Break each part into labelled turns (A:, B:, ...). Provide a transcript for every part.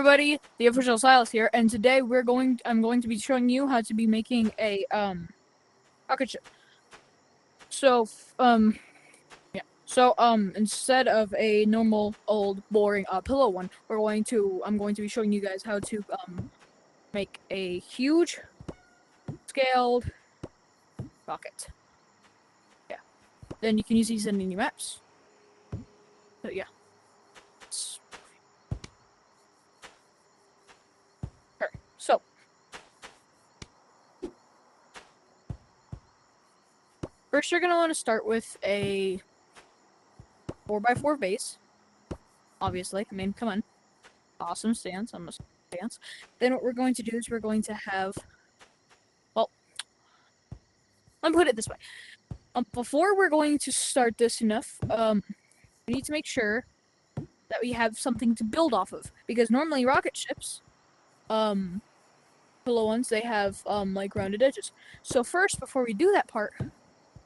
A: everybody, the official Silas here, and today I'm going to be showing you how to be making a rocket ship. So instead of a normal old boring pillow one, I'm going to be showing you guys how to make a huge scaled rocket. Yeah. Then you can use these in any maps. So yeah. Alright, so first you're gonna want to start with a 4x4 base. Obviously, I mean, come on. Awesome stance. I'm a stance. Then what we're going to do is we're going to have, well, let me put it this way. Before we're going to start this we need to make sure that we have something to build off of. Because normally rocket ships, pillow ones, they have, like rounded edges. So first, before we do that part,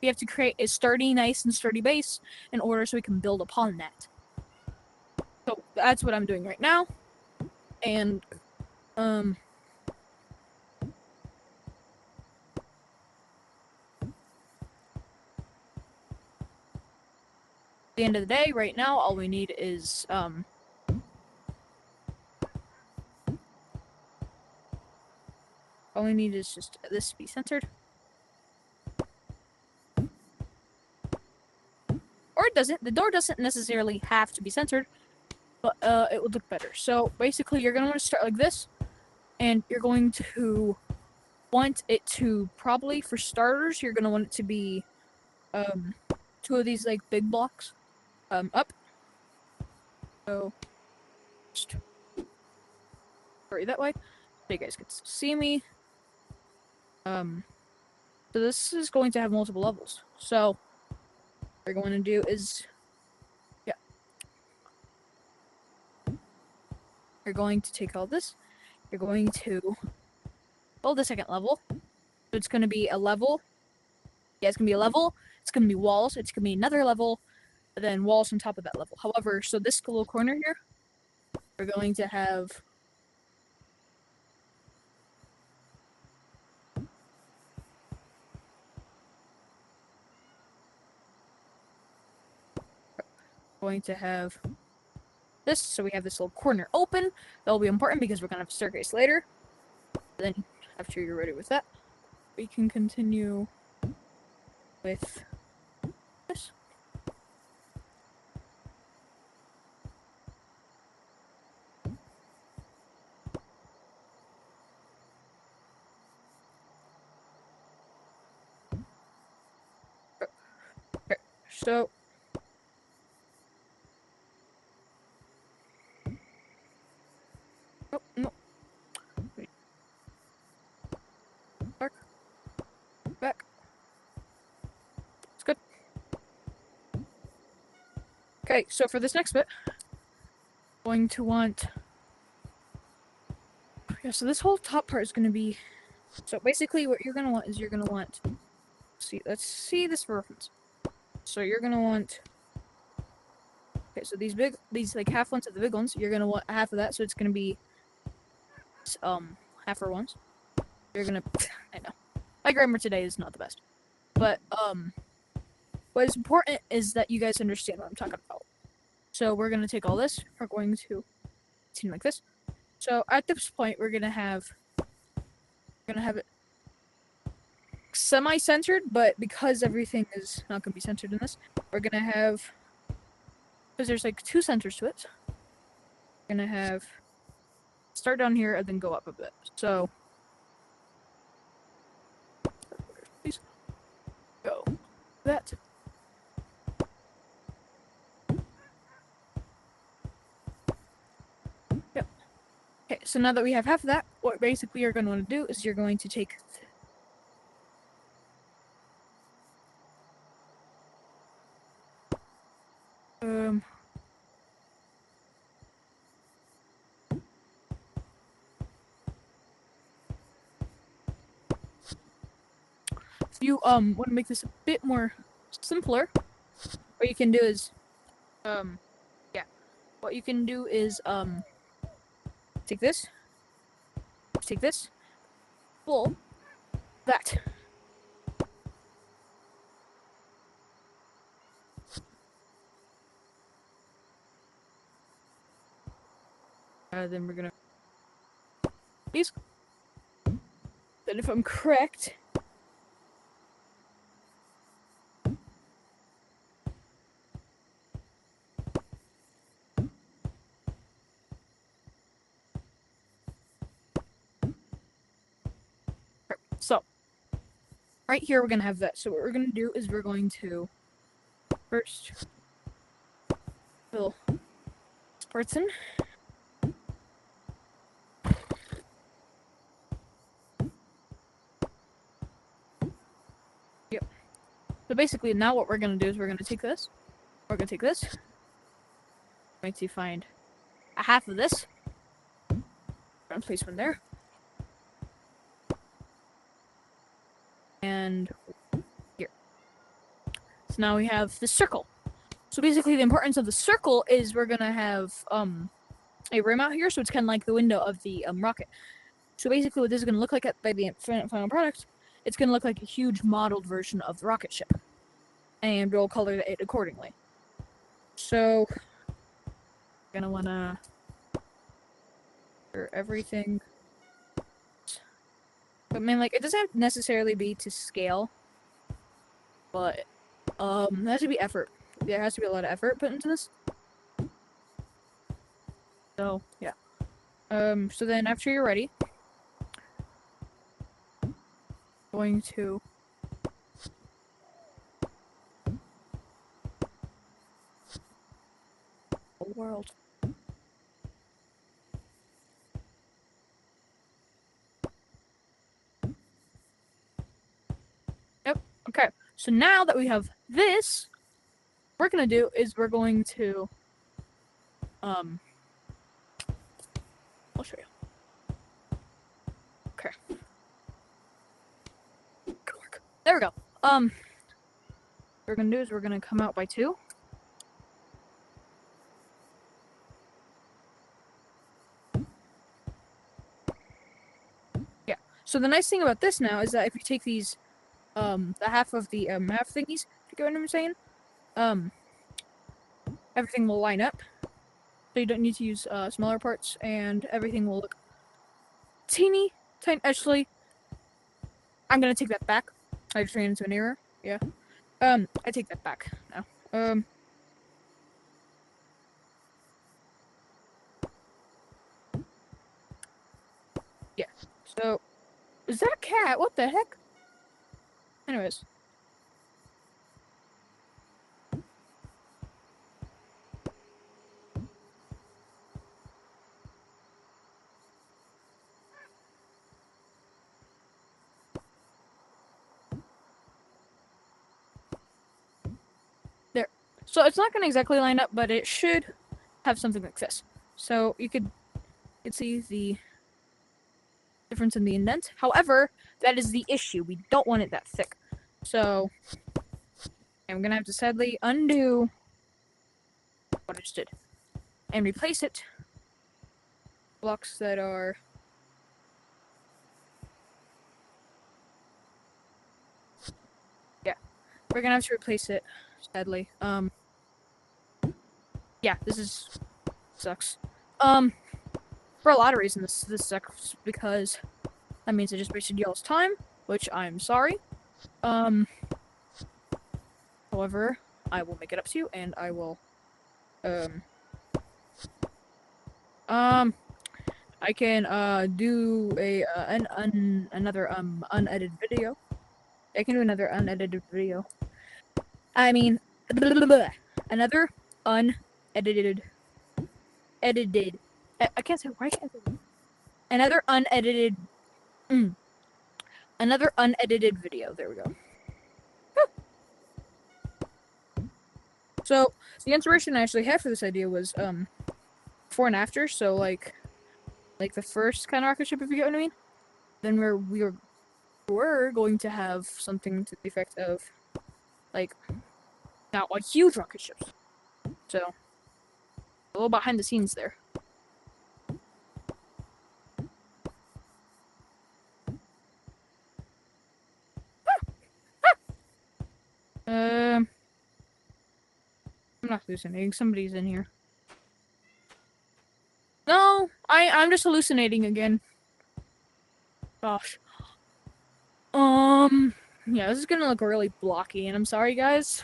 A: we have to create a nice and sturdy base in order so we can build upon that. So that's what I'm doing right now. And, at the end of the day, right now, all we need is, all we need is just this to be centered. Or it doesn't. The door doesn't necessarily have to be centered, but it would look better. So basically, you're going to want to start like this, and you're going to want it to, probably for starters, you're going to want it to be two of these like big blocks up. So just hurry that way so you guys can see me. So this is going to have multiple levels. So what we're going to do is, yeah, you're going to take all this. You're going to build the second level. So it's going to be a level. Yeah, it's going to be a level. It's going to be walls. It's going to be another level. And then walls on top of that level. However, so this little corner here, we're going to have this. So we have this little corner open. That'll be important because we're going to have a staircase later. Then, after you're ready with that, we can continue with this. Okay, so no. Wait. Back. It's good. Okay, so for this next bit, going to want, yeah, so this whole top part is going to be, so basically what you're going to want is let's see this for reference. So you're going to want, okay, so these like half ones of the big ones, you're going to want half of that, so it's going to be, half for ones. You're going to, I know, my grammar today is not the best, but, what is important is that you guys understand what I'm talking about. So we're going to take all this, we're going to continue like this. So at this point, we're going to have it semi-centered, but because everything is not going to be centered in this, we're going to have, because there's like two centers to it, we're going to have, start down here and then go up a bit. So, please go that. Yep. Okay, so now that we have half of that, what basically you're going to want to do is you're going to take if you want to make this a bit more simpler, what you can do is yeah, what you can do is Take this. Take this. Pull that. Then we're gonna these. Then if I'm correct, so right here we're gonna have that. So what we're gonna do is we're going to first fill this parts in. Yep. So basically now what we're gonna do is we're gonna take this. We're gonna take this. We're going to find a half of this. We're gonna place one there. And here. So now we have the circle. So basically the importance of the circle is we're gonna have a rim out here, so it's kind of like the window of the rocket. So basically what this is gonna look like by the final product, it's gonna look like a huge modeled version of the rocket ship. And we'll color it accordingly. So we're gonna wanna for everything. But man, like it doesn't have to necessarily be to scale. But there has to be effort. There has to be a lot of effort put into this. So yeah. So then after you're ready, going to the world. Yep. Okay. So now that we have this, what we're gonna do is we're going to I'll show you. Okay. Good work. There we go. What we're gonna do is we're gonna come out by 2. Yeah. So the nice thing about this now is that if you take these, the half of the half thingies, if you get what I'm saying, everything will line up. So you don't need to use smaller parts, and everything will look teeny tiny. Actually, I'm gonna take that back. I just ran into an error. Yeah. I take that back now. Yeah. So, is that a cat? What the heck? Anyways. There. So it's not gonna exactly line up, but it should have something like this. So you could see the difference in the indent. However, that is the issue. We don't want it that thick. So I'm gonna have to sadly undo what I just did and replace it blocks that are we're gonna have to replace it sadly. Yeah, this sucks. For a lot of reasons this sucks because that means I just wasted y'all's time, which I'm sorry. However, I will make it up to you and I will I can do a another unedited video. I can do another unedited video. I mean another unedited edited. I can't say why can't I say another unedited another unedited video. There we go. So the inspiration I actually had for this idea was before and after. So like the first kind of rocket ship, if you get what I mean. Then we're going to have something to the effect of like now a huge rocket ship. So a little behind the scenes there. not hallucinating. Somebody's in here. No, I'm just hallucinating again. Gosh. Yeah, this is gonna look really blocky, and I'm sorry, guys.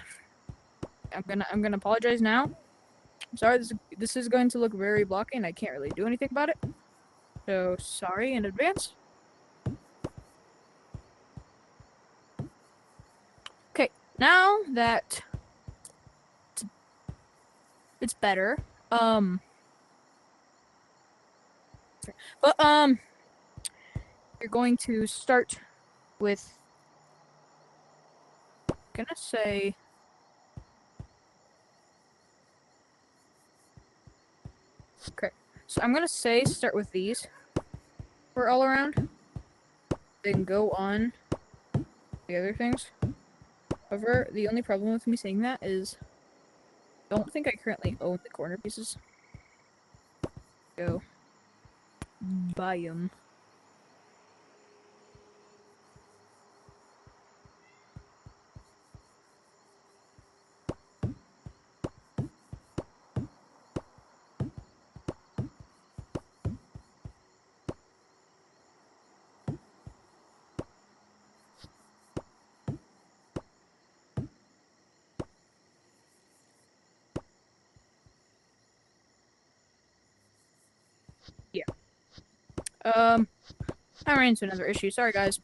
A: I'm gonna apologize now. I'm sorry, this is going to look very blocky, and I can't really do anything about it. So, sorry in advance. Okay, now that it's better, but, you're going to start with, I'm gonna say, okay, so I'm gonna say start with these for all around, then go on the other things. However, the only problem with me saying that is, I don't think I currently own the corner pieces. Go buy them. Yeah. I ran into another issue. Sorry, guys.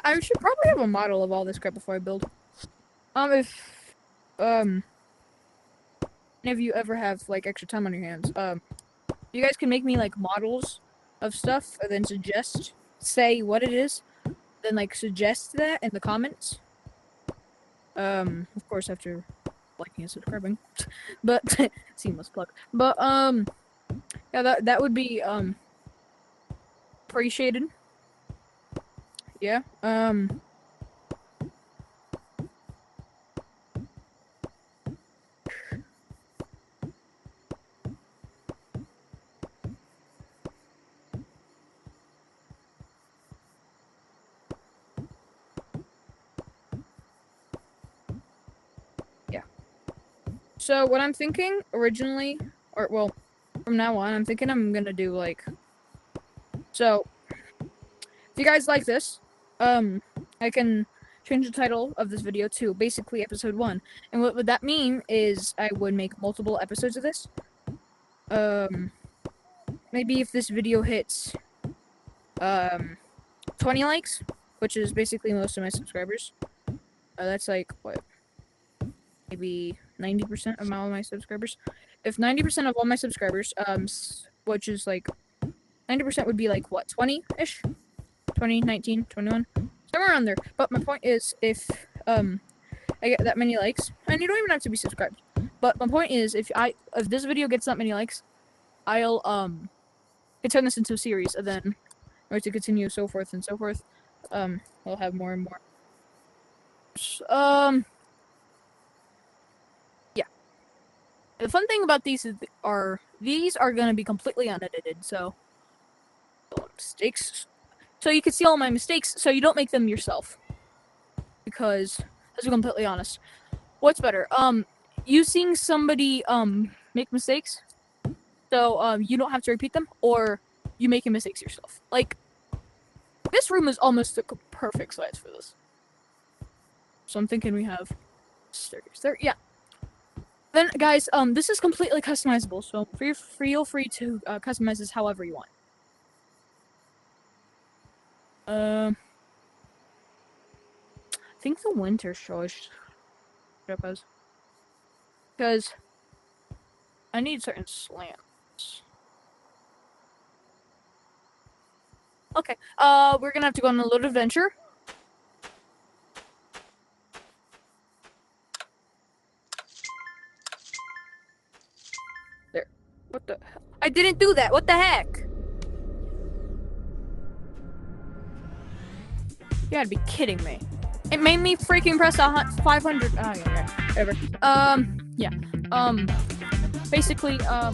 A: I should probably have a model of all this crap before I build. If any of you ever have like extra time on your hands, you guys can make me like models of stuff, and then say what it is, then like suggest that in the comments. Of course after liking and subscribing, but seamless plug. But yeah, that would be appreciated. Yeah. Yeah. So what I'm thinking originally, or well, from now on, I'm thinking I'm gonna do like. So, if you guys like this, I can change the title of this video to basically episode 1. And what would that mean is I would make multiple episodes of this. Maybe if this video hits, 20 likes, which is basically most of my subscribers. That's like, what? Maybe 90% of all my subscribers. If 90% of all my subscribers, which is like, 90% would be like, what, 20-ish? 20, 19, 21? Somewhere around there. But my point is, if, I get that many likes, and you don't even have to be subscribed. But my point is, if this video gets that many likes, I'll, turn this into a series, and then, or to continue, so forth and so forth. I'll have more and more. Yeah. The fun thing about these are gonna be completely unedited, so mistakes. So you can see all my mistakes, so you don't make them yourself. Because, let's be completely honest, what's better? You seeing somebody make mistakes, so you don't have to repeat them, or you making mistakes yourself. Like, this room is almost the perfect size for this. So I'm thinking we have staircase there. Yeah. Then, guys, this is completely customizable, so feel free to customize this however you want. I think the winter show is because I need certain slants. Okay, we're gonna have to go on a little adventure. There. What the hell? I didn't do that. What the heck? You gotta be kidding me. It made me freaking press 500. Oh, yeah, whatever. Yeah. Basically, yeah.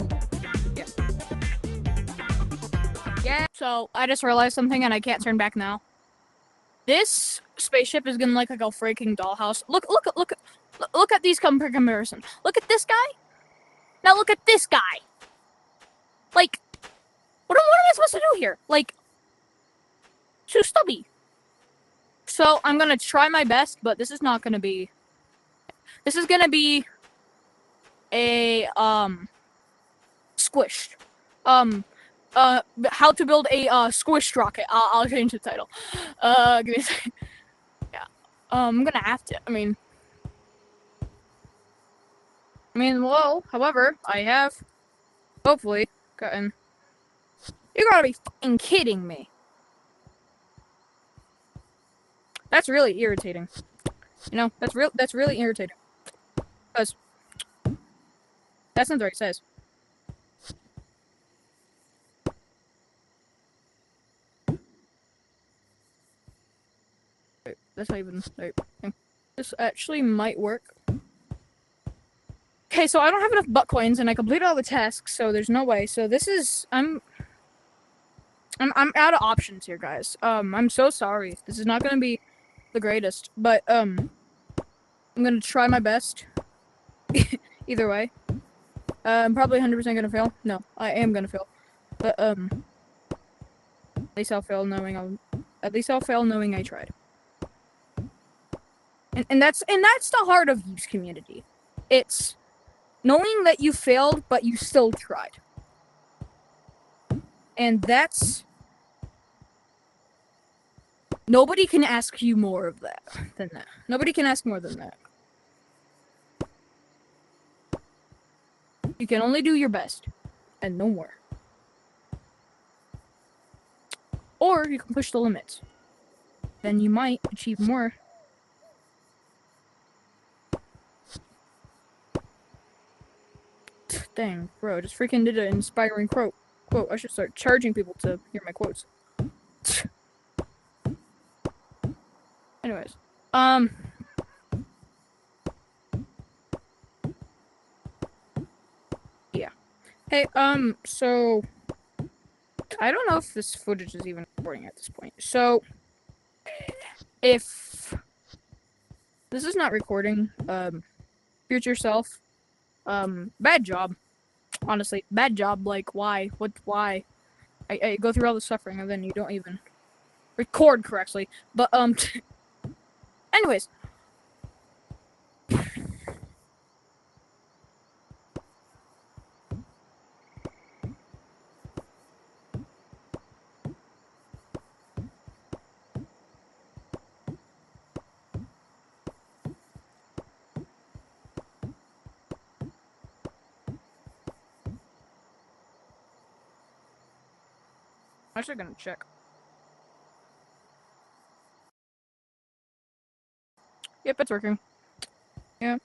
A: Yeah. So, I just realized something and I can't turn back now. This spaceship is gonna look like a freaking dollhouse. Look at these comparisons. Look at this guy. Now look at this guy. Like, what am I supposed to do here? Like, too stubby. So I'm gonna try my best, but this is not gonna be. This is gonna be a squished. How to build a squished rocket. I'll change the title. Give me a second. Yeah. I'm gonna have to. Well, however, I have hopefully gotten. You gotta be fucking kidding me. That's really irritating. You know, that's really irritating. Because that's not the right size. Wait, that's not even right. This actually might work. Okay, so I don't have enough butt coins and I completed all the tasks, so there's no way. So this is I'm out of options here, guys. I'm so sorry. This is not gonna be the greatest, but I'm gonna try my best. Either way. I'm probably 100% gonna fail. No, I am gonna fail. But at least I'll fail knowing I tried. And that's the heart of youth community. It's knowing that you failed, but you still tried. And that's nobody can ask you more of that than that. Nobody can ask more than that. You can only do your best, and no more. Or you can push the limits. Then you might achieve more. Dang, bro, I just freaking did an inspiring quote. I should start charging people to hear my quotes. Anyways, yeah. Hey, so I don't know if this footage is even recording at this point. So if this is not recording, future self, bad job. Honestly, bad job. Like, why? Why? I go through all the suffering and then you don't even record correctly. But, anyways. I'm actually gonna check. Yep, it's working. Yeah.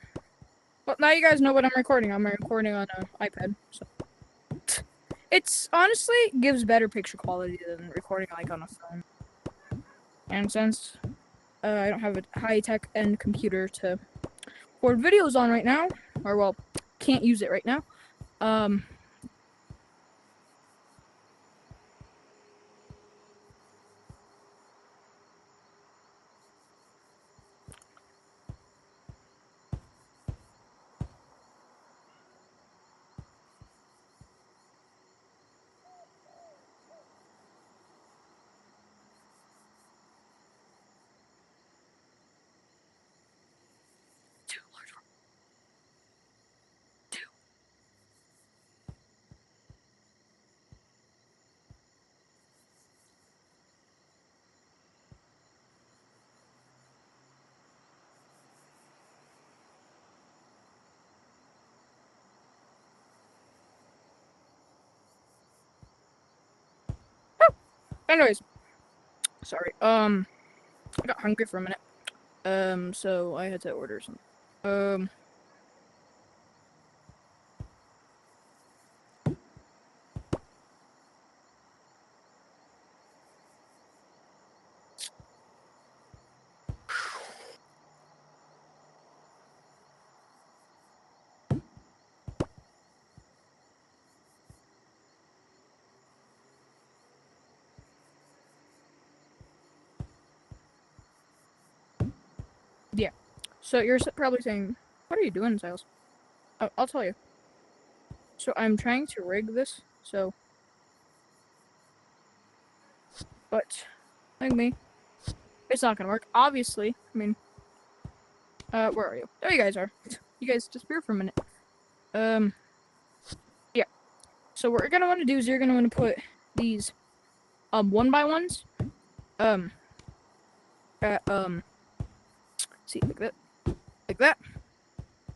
A: Well, now you guys know what I'm recording. I'm recording on an iPad, so. It's honestly gives better picture quality than recording like on a phone. And since I don't have a high-tech end computer to record videos on right now, or well, can't use it right now, anyways, sorry. I got hungry for a minute. So I had to order some. So you're probably saying, what are you doing, Silas? I'll tell you. So I'm trying to rig this, but like me, it's not gonna work. Obviously, I mean, where are you? There you guys are. You guys disappeared for a minute. Yeah. So what you're gonna want to do is you're gonna want to put these, 1x1s, um, see, like that.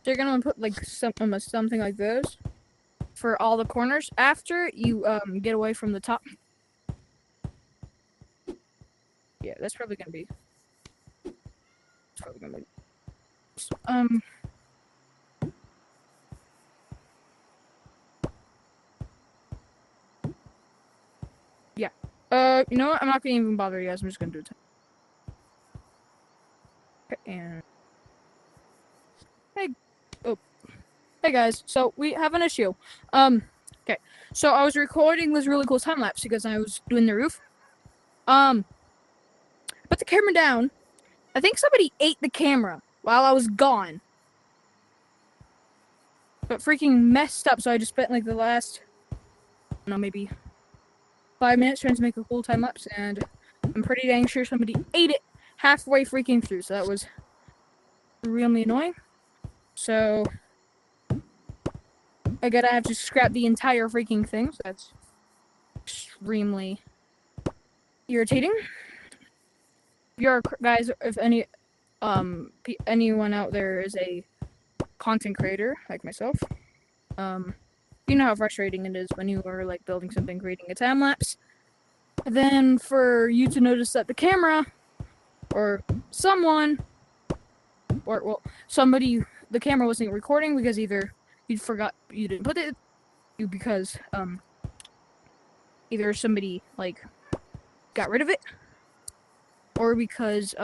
A: So you're gonna want to put like something like those for all the corners. After you get away from the top. Yeah, that's probably gonna be. It's probably gonna be. Um. Yeah. You know what? I'm not gonna even bother you guys. I'm just gonna do it. Okay, and hey, oh, hey guys. So we have an issue. Okay. So I was recording this really cool time lapse because I was doing the roof. Put the camera down. I think somebody ate the camera while I was gone. But freaking messed up. So I just spent like the last, I don't know, maybe 5 minutes trying to make a cool time lapse, and I'm pretty dang sure somebody ate it halfway freaking through. So that was really annoying. So I gotta have to scrap the entire freaking thing. So that's extremely irritating. Guys, if anyone out there is a content creator like myself, you know how frustrating it is when you are like building something, creating a time lapse, then for you to notice that the camera or someone or well somebody the camera wasn't recording because either you forgot you didn't put it because either somebody like got rid of it or because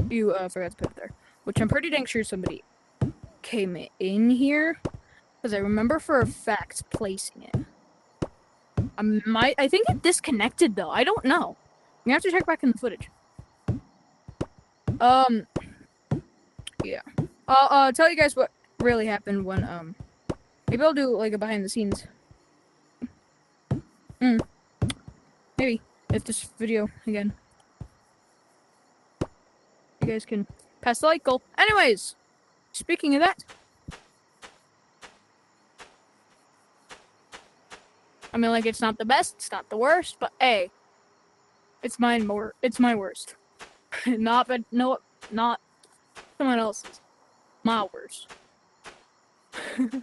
A: you forgot to put it there, which I'm pretty dang sure somebody came in here because I remember for a fact placing it. I think it disconnected though. I don't know. You have to check back in the footage. Yeah. I'll tell you guys what really happened when maybe I'll do like a behind the scenes. Maybe if this video again, you guys can pass the like goal. Anyways, speaking of that, I mean like it's not the best, it's not the worst, but hey, it's my worst. Not someone else's. My worst. Look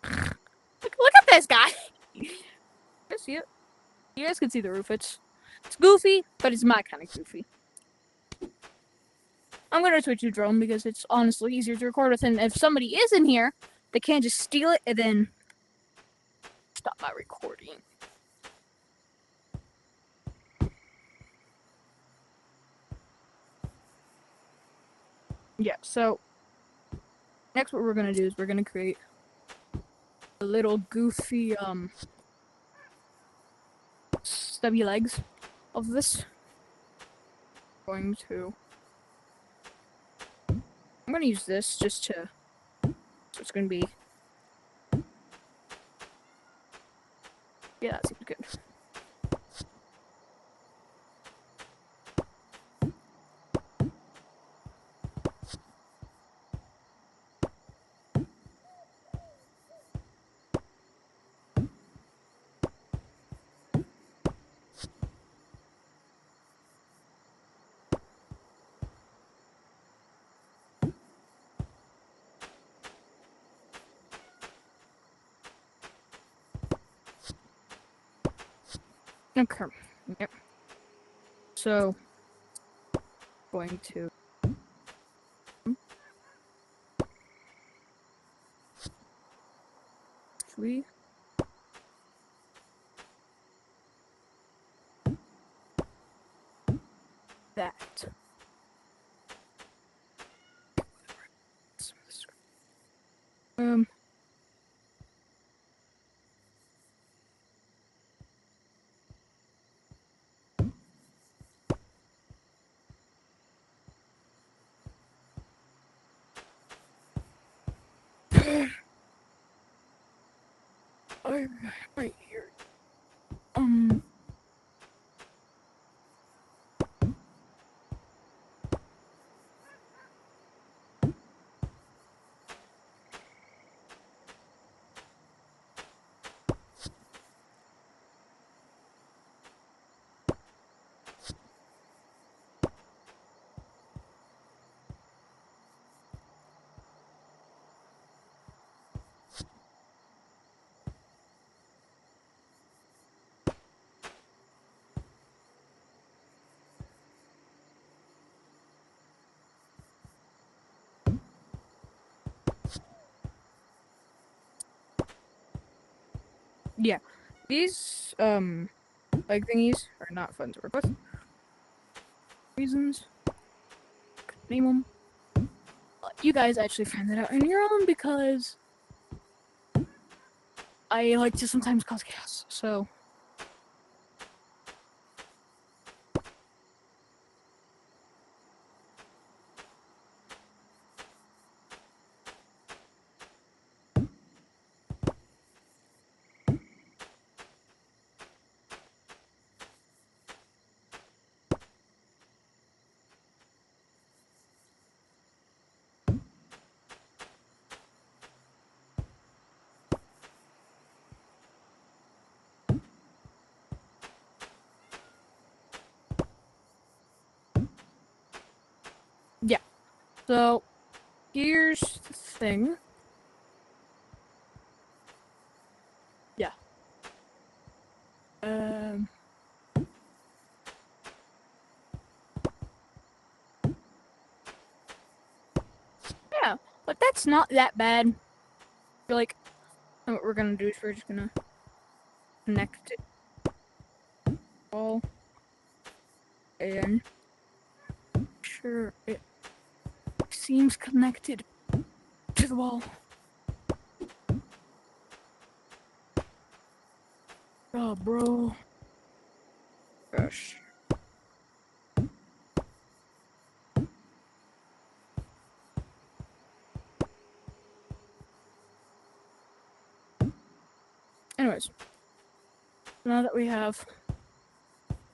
A: at this guy. You guys see it? You guys can see the roof. It's goofy, but it's my kind of goofy. I'm gonna switch to drone because it's honestly easier to record with, and if somebody is in here, they can't just steal it and then stop my recording. Yeah, so next what we're gonna do is we're gonna create a little goofy stubby legs of this. I'm gonna use this just to, so it's gonna be, yeah, that seems good. Okay, yep. So, going to three. That. Um. I'm right here. Yeah, these like thingies are not fun to work with. Reasons, could name them. You guys actually find that out on your own because I like to sometimes cause chaos. So yeah. So here's the thing. Yeah. Um. Yeah, but that's not that bad. I feel like what we're gonna do is we're just gonna connect it all and sure it seems connected to the wall. Oh, bro. Gosh. Anyways, now that we have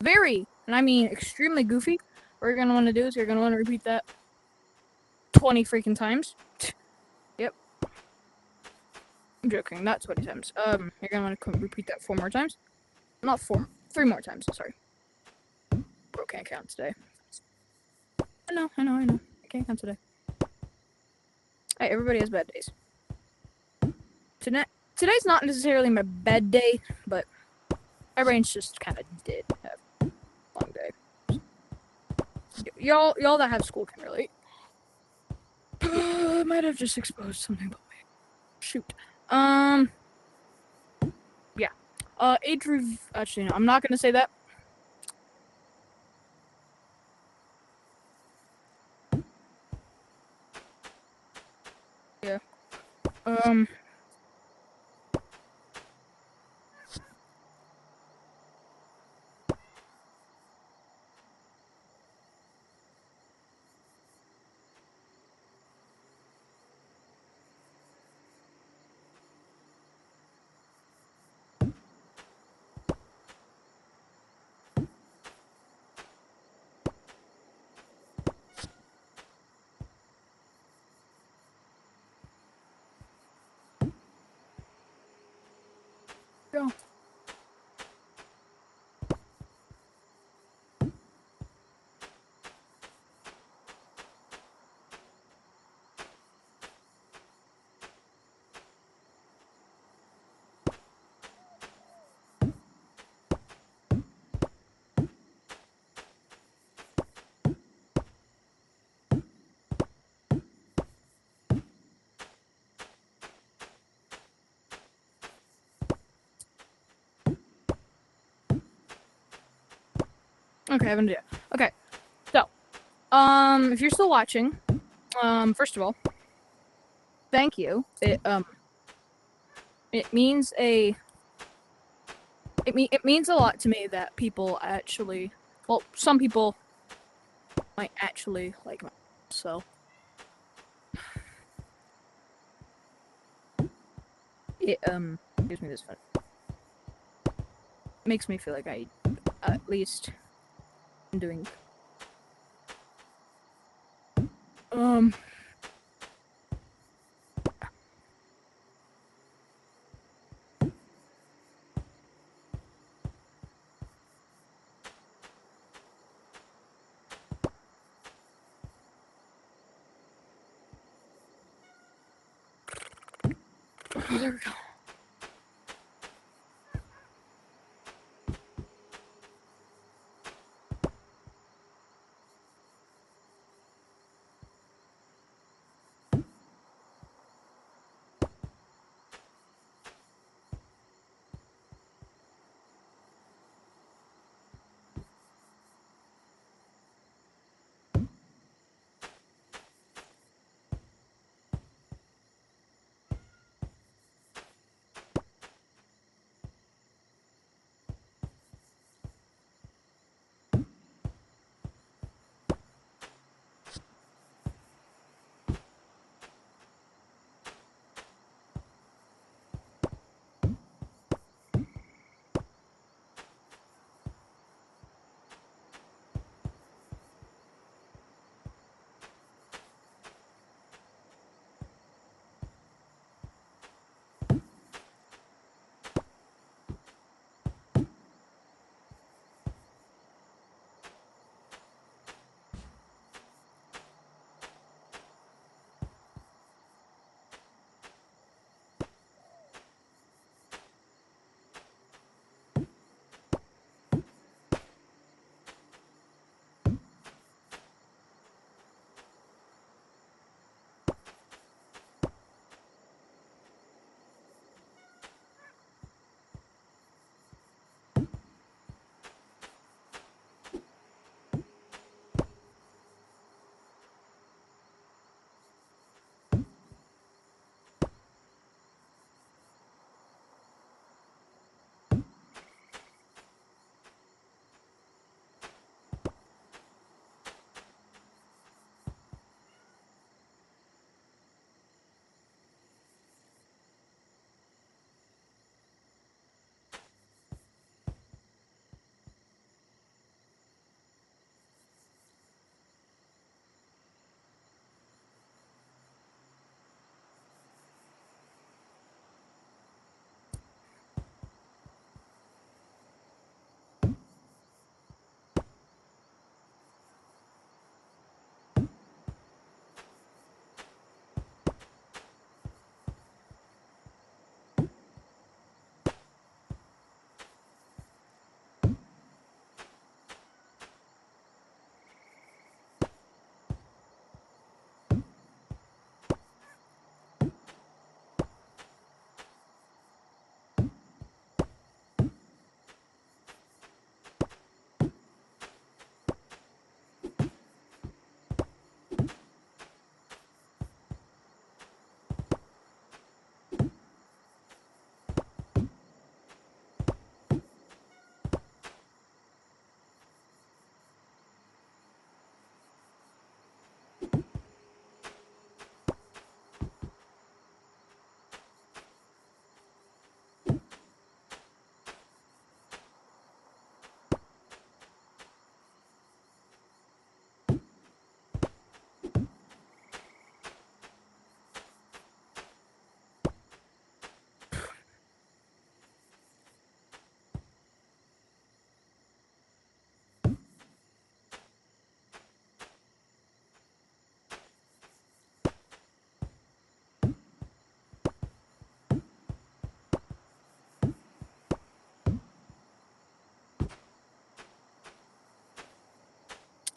A: very, and I mean extremely goofy, what you're gonna want to do is you're gonna want to repeat that 20 freaking times. Yep. I'm joking, not 20 times. You're gonna want to repeat that 4 more times. Not 4, 3 more times, sorry. Bro can't count today. I know. I can't count today. Hey, everybody has bad days. Today's not necessarily my bad day, but my brain's just kind of did have a long day. Y'all that have school can relate. I might have just exposed something about me. Shoot. Yeah. Actually, no, I'm not gonna say that. Yeah. Um. Go. Okay, I have an idea. Okay. So, if you're still watching, first of all, thank you. It means it means a lot to me that people actually, well, some people might actually like my, so it gives me this fun. Makes me feel like I at least am doing um there we go.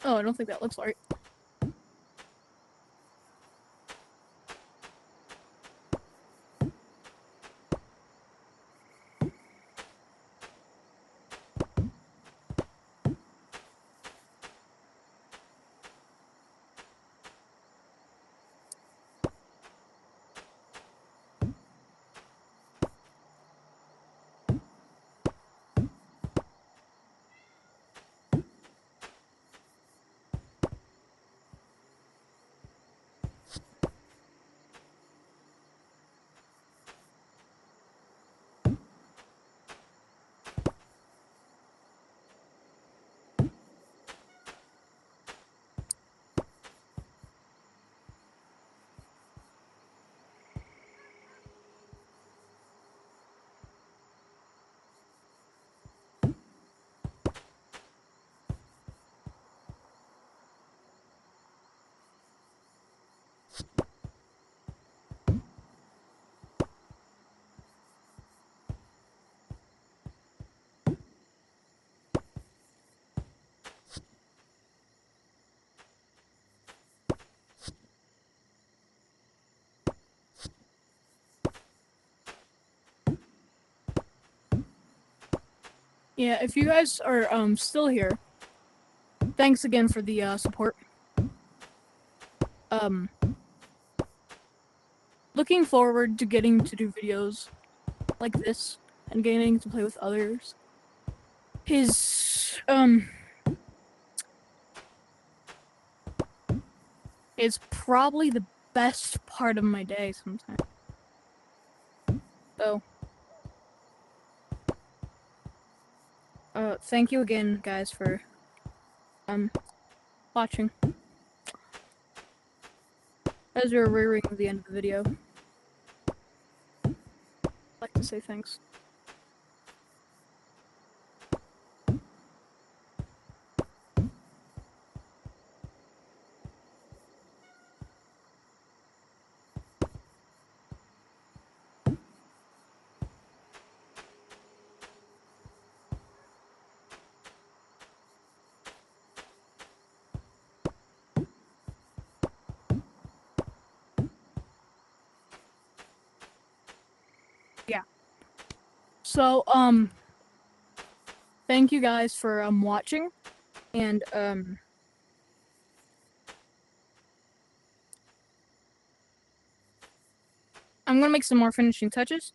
A: Oh, I don't think that looks right. Yeah, if you guys are still here, thanks again for the support. Looking forward to getting to do videos like this and getting to play with others. Is probably the best part of my day sometimes. So, thank you again, guys, for watching. As we're rearing the end of the video, I'd like to say thanks. Yeah. So, thank you guys for watching, and I'm gonna make some more finishing touches.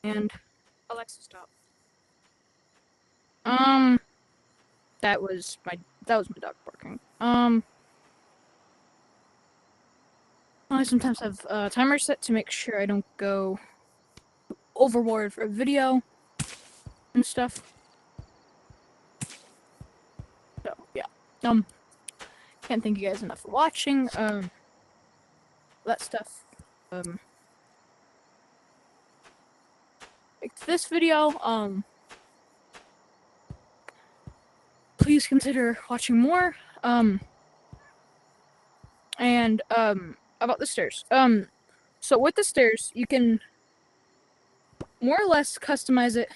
A: And Alexa, stop. That was my dog barking. I sometimes have timers set to make sure I don't go overboard for a video and stuff. So yeah, can't thank you guys enough for watching. That stuff. Like this video. Please consider watching more. And about the stairs. So with the stairs, you can more or less customize it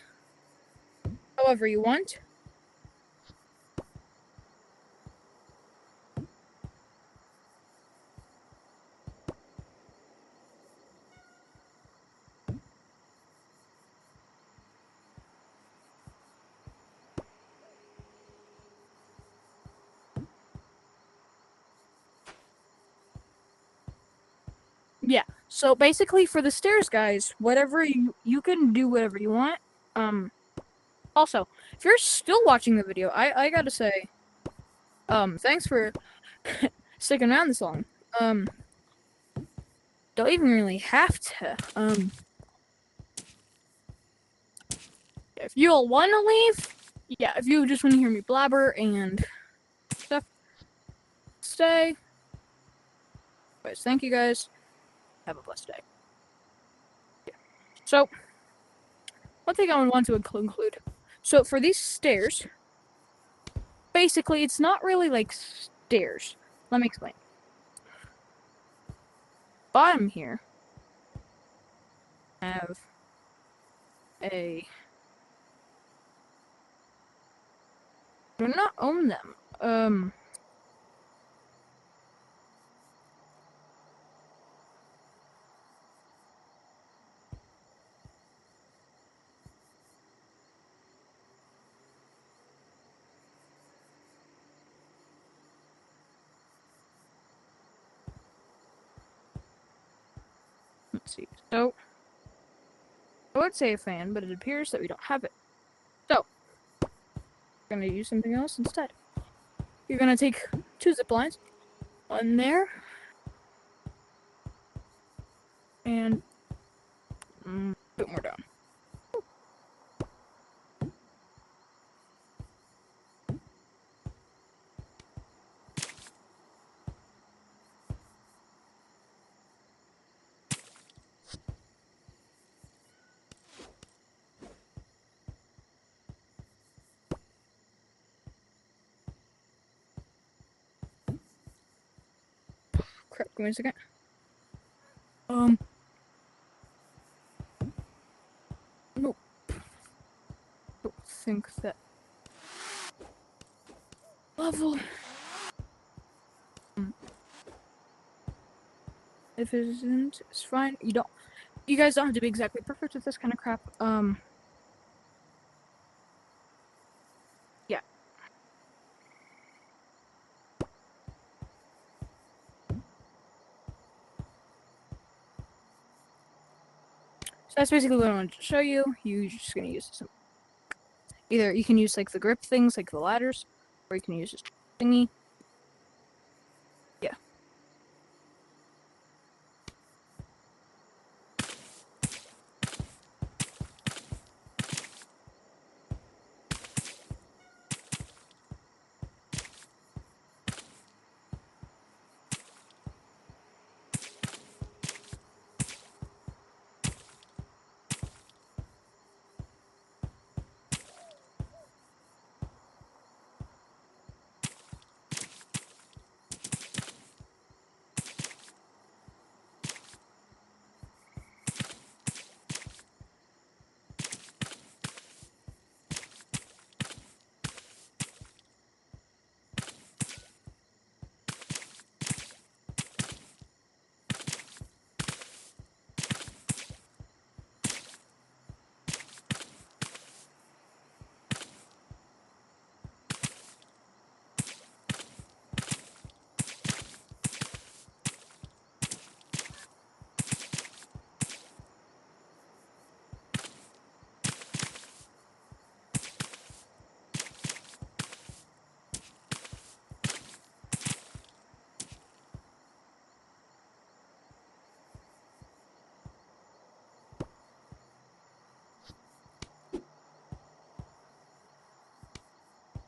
A: however you want. Yeah. So basically, for the stairs, guys, whatever you can do whatever you want. Also, if you're still watching the video, I gotta say, thanks for sticking around this long. Don't even really have to. If you all want to leave, yeah. If you just want to hear me blabber and stuff, stay. Anyways, thank you guys. Have a blessed day. Yeah. So, one thing I would want to conclude. So, for these stairs, basically, it's not really like stairs. Let me explain. Bottom here, have a. Do not own them. Let's see. So, I would say a fan, but it appears that we don't have it. So, we're gonna use something else instead. You're gonna take 2 zip lines, one there, and a bit more down. Crap, give me a second. Nope. Don't think that level. If it isn't, it's fine. You guys don't have to be exactly perfect with this kind of crap. that's basically what I wanted to show you. You're just gonna use some. Either you can use like the grip things, like the ladders, or you can use this thingy. Yeah.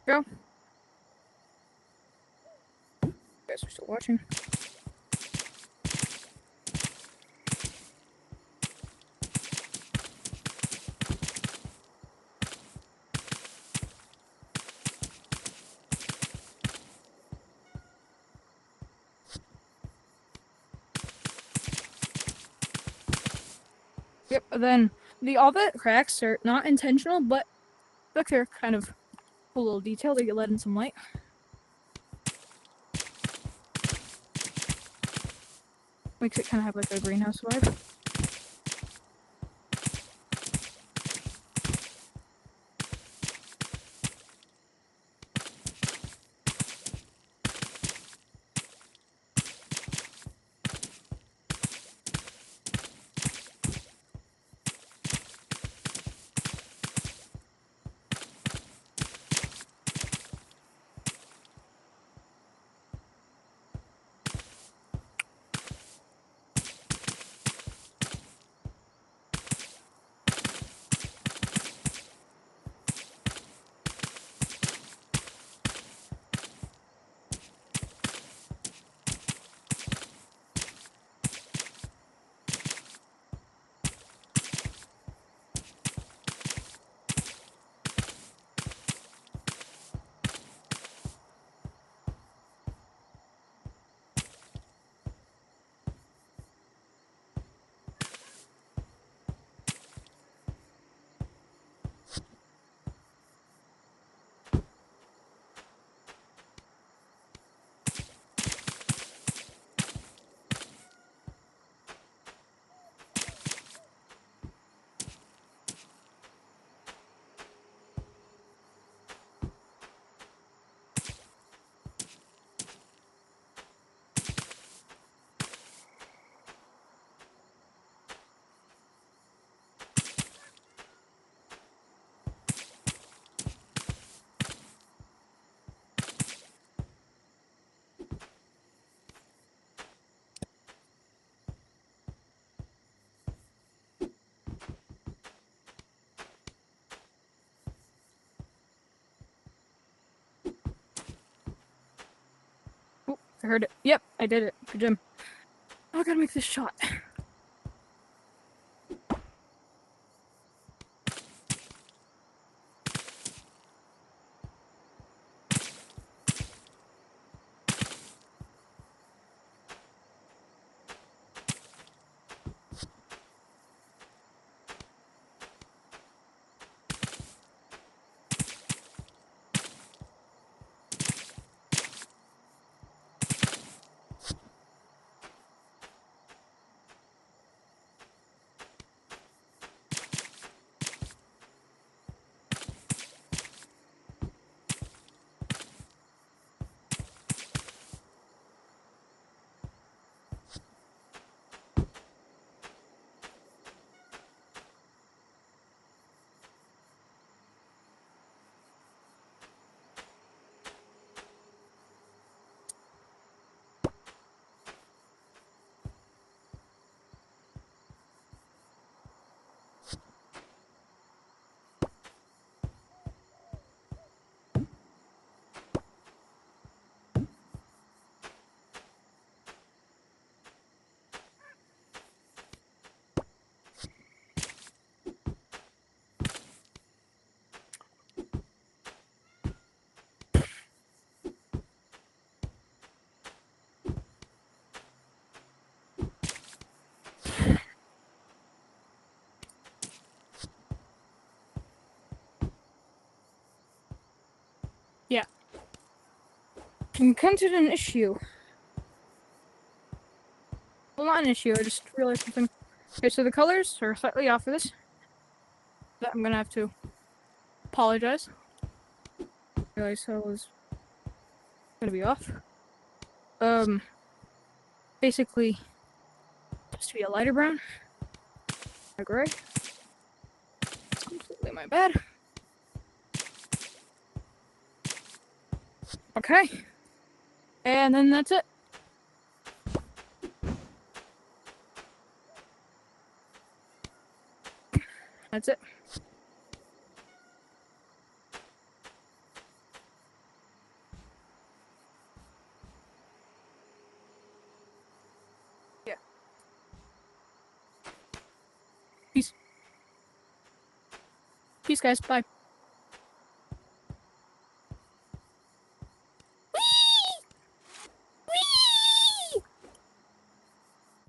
A: Go. You guys are still watching. Yep. Then all the cracks are not intentional, but look, they're kind of a little detail to get let in some light. Makes it kind of have like a greenhouse vibe. Oh, I heard it. Yep, I did it. Good job. Oh, I gotta make this shot. encountered an issue. Well, not an issue, I just realized something. Okay, so the colors are slightly off for this. But I'm gonna have to apologize. I realized I was gonna be off. Basically, just to be a lighter brown. A gray. It's completely my bad. Okay. And then that's it. That's it. Yeah. Peace. Peace, guys. Bye.